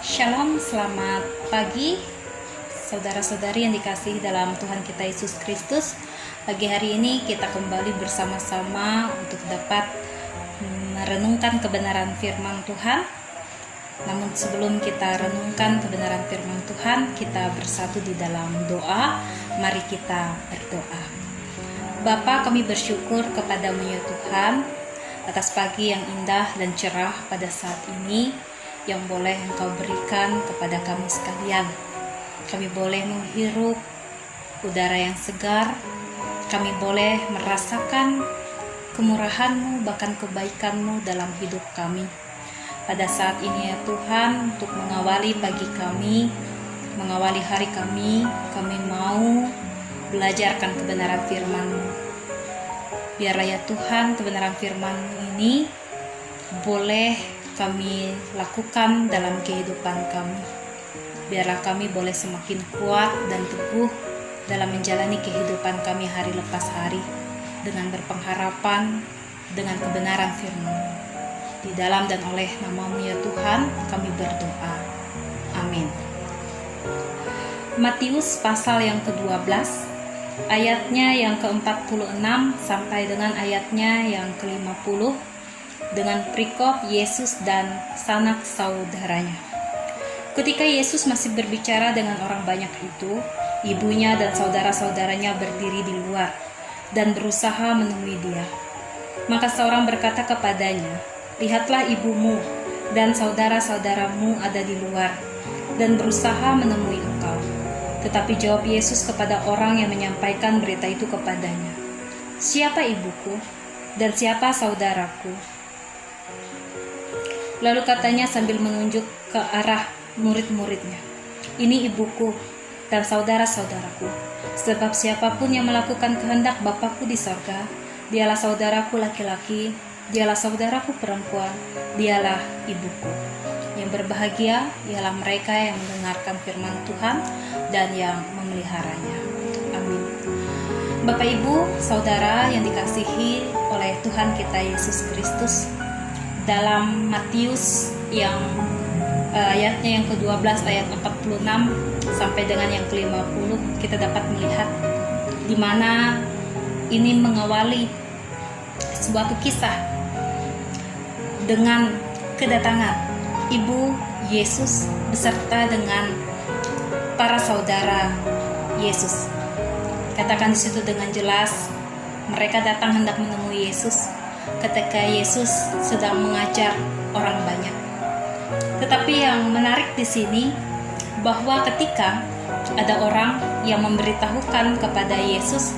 Shalom, selamat pagi saudara-saudari yang dikasihi dalam Tuhan kita Yesus Kristus. Pagi hari ini kita kembali bersama-sama untuk dapat merenungkan kebenaran firman Tuhan. Namun sebelum kita renungkan kebenaran firman Tuhan, kita bersatu di dalam doa. Mari kita berdoa. Bapa, kami bersyukur kepadamu ya Tuhan atas pagi yang indah dan cerah pada saat ini yang boleh Engkau berikan kepada kami sekalian. Kami boleh menghirup udara yang segar, kami boleh merasakan kemurahan-Mu, bahkan kebaikan-Mu dalam hidup kami. Pada saat ini ya Tuhan, untuk mengawali pagi kami, mengawali hari kami mau belajarkan kebenaran firman-Mu. Biarlah ya Tuhan, kebenaran firman-Mu ini boleh kami lakukan dalam kehidupan kami. Biarlah kami boleh semakin kuat dan teguh dalam menjalani kehidupan kami hari lepas hari dengan berpengharapan dengan kebenaran firman. Di dalam dan oleh nama-Mu ya Tuhan kami berdoa. Amin. Matius pasal yang ke-12 ayatnya yang ke-46 sampai dengan ayatnya yang ke-50 dengan perikop Yesus dan sanak saudaranya. Ketika Yesus masih berbicara dengan orang banyak itu, ibunya dan saudara-saudaranya berdiri di luar dan berusaha menemui Dia. Maka seorang berkata kepadanya, "Lihatlah ibumu dan saudara-saudaramu ada di luar dan berusaha menemui engkau." Tetapi jawab Yesus kepada orang yang menyampaikan berita itu kepadanya, "Siapa ibuku dan siapa saudaraku?" Lalu katanya sambil menunjuk ke arah murid-muridnya, "Ini ibuku dan saudara-saudaraku. Sebab siapapun yang melakukan kehendak Bapakku di sorga, dialah saudaraku laki-laki, dialah saudaraku perempuan, dialah ibuku." Yang berbahagia ialah mereka yang mendengarkan firman Tuhan dan yang memeliharanya. Amin. Bapak, Ibu, Saudara yang dikasihi oleh Tuhan kita Yesus Kristus, dalam Matius yang ayatnya yang ke-12 ayat 46 sampai dengan yang ke-50 kita dapat melihat di mana ini mengawali sebuah kisah dengan kedatangan ibu Yesus beserta dengan para saudara Yesus. Katakan di situ dengan jelas, mereka datang hendak menemui Yesus ketika Yesus sedang mengajar orang banyak. Tetapi yang menarik di sini bahwa ketika ada orang yang memberitahukan kepada Yesus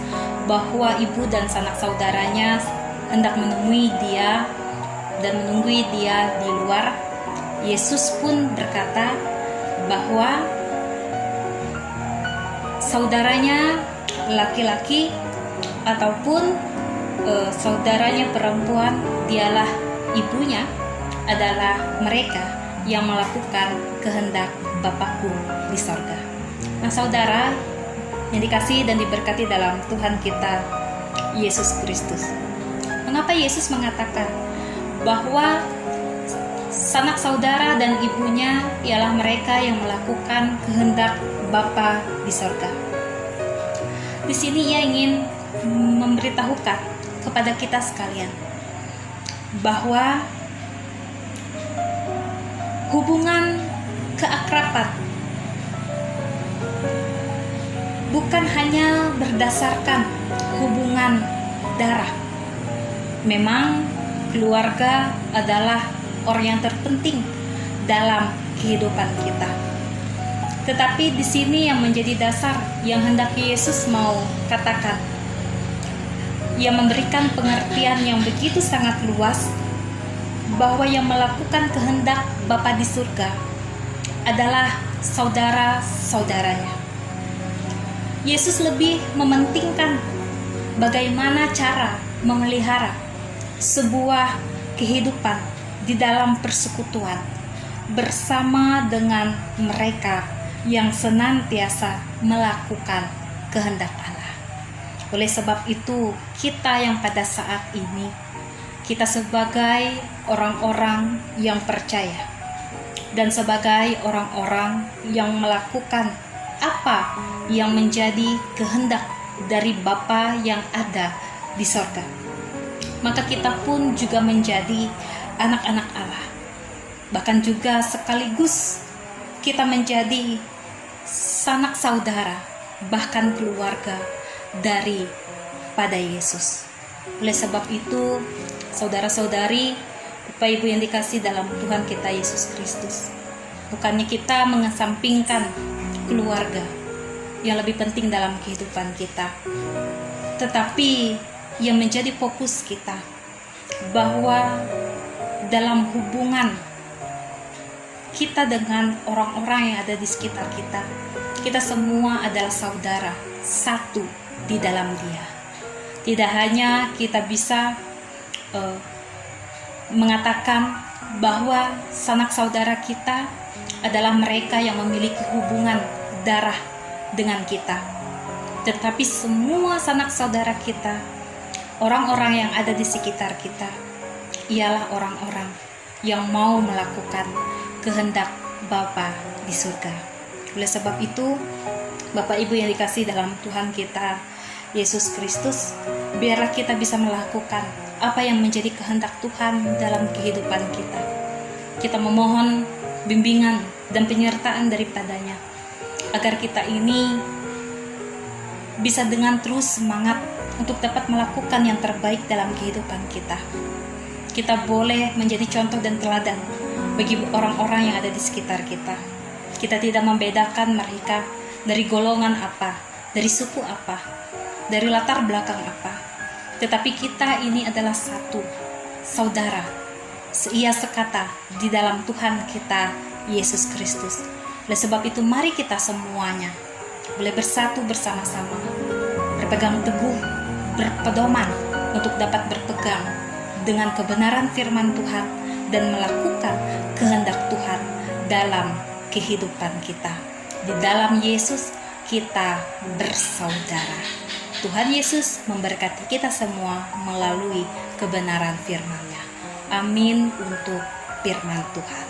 bahwa ibu dan sanak saudaranya hendak menemui Dia dan menunggu Dia di luar, Yesus pun berkata bahwa saudaranya laki-laki ataupun saudaranya perempuan, dialah ibunya, adalah mereka yang melakukan kehendak Bapakku di sorga. Nah saudara yang dikasihi dan diberkati dalam Tuhan kita Yesus Kristus, mengapa Yesus mengatakan bahwa sanak saudara dan ibunya ialah mereka yang melakukan kehendak Bapa di sorga? Di sini Ia ingin memberitahukan kepada kita sekalian bahwa hubungan keakraban bukan hanya berdasarkan hubungan darah. Memang keluarga adalah orang yang terpenting dalam kehidupan kita. Tetapi di sini yang menjadi dasar yang hendak Yesus mau katakan, Ia memberikan pengertian yang begitu sangat luas bahwa yang melakukan kehendak Bapa di surga adalah saudara-saudaranya. Yesus lebih mementingkan bagaimana cara memelihara sebuah kehidupan di dalam persekutuan bersama dengan mereka yang senantiasa melakukan kehendak Allah. Oleh sebab itu, kita yang pada saat ini, kita sebagai orang-orang yang percaya, dan sebagai orang-orang yang melakukan apa yang menjadi kehendak dari Bapa yang ada di sorga. Maka kita pun juga menjadi anak-anak Allah. Bahkan juga sekaligus kita menjadi sanak saudara, bahkan keluarga daripada Yesus. Oleh sebab itu, saudara-saudari, Bapak Ibu yang dikasih dalam Tuhan kita Yesus Kristus, bukannya kita mengesampingkan keluarga yang lebih penting dalam kehidupan kita, tetapi yang menjadi fokus kita bahwa dalam hubungan kita dengan orang-orang yang ada di sekitar kita, kita semua adalah saudara, satu di dalam Dia. Tidak hanya kita bisa mengatakan bahwa sanak saudara kita adalah mereka yang memiliki hubungan darah dengan kita, tetapi semua sanak saudara kita, orang-orang yang ada di sekitar kita, ialah orang-orang yang mau melakukan kehendak Bapa di surga. Oleh sebab itu, Bapak Ibu yang dikasih dalam Tuhan kita Yesus Kristus, biarlah kita bisa melakukan apa yang menjadi kehendak Tuhan dalam kehidupan kita. Kita memohon bimbingan dan penyertaan daripadanya, agar kita ini bisa dengan terus semangat untuk dapat melakukan yang terbaik dalam kehidupan kita. Kita boleh menjadi contoh dan teladan bagi orang-orang yang ada di sekitar kita. Kita tidak membedakan mereka dari golongan apa, dari suku apa, dari latar belakang apa, tetapi kita ini adalah satu saudara, seia sekata di dalam Tuhan kita Yesus Kristus. Oleh sebab itu, mari kita semuanya boleh bersatu bersama-sama, berpegang teguh, berpedoman untuk dapat berpegang dengan kebenaran firman Tuhan dan melakukan kehendak Tuhan dalam kehidupan kita. Di dalam Yesus kita bersaudara. Tuhan Yesus memberkati kita semua melalui kebenaran firman-Nya. Amin untuk firman Tuhan.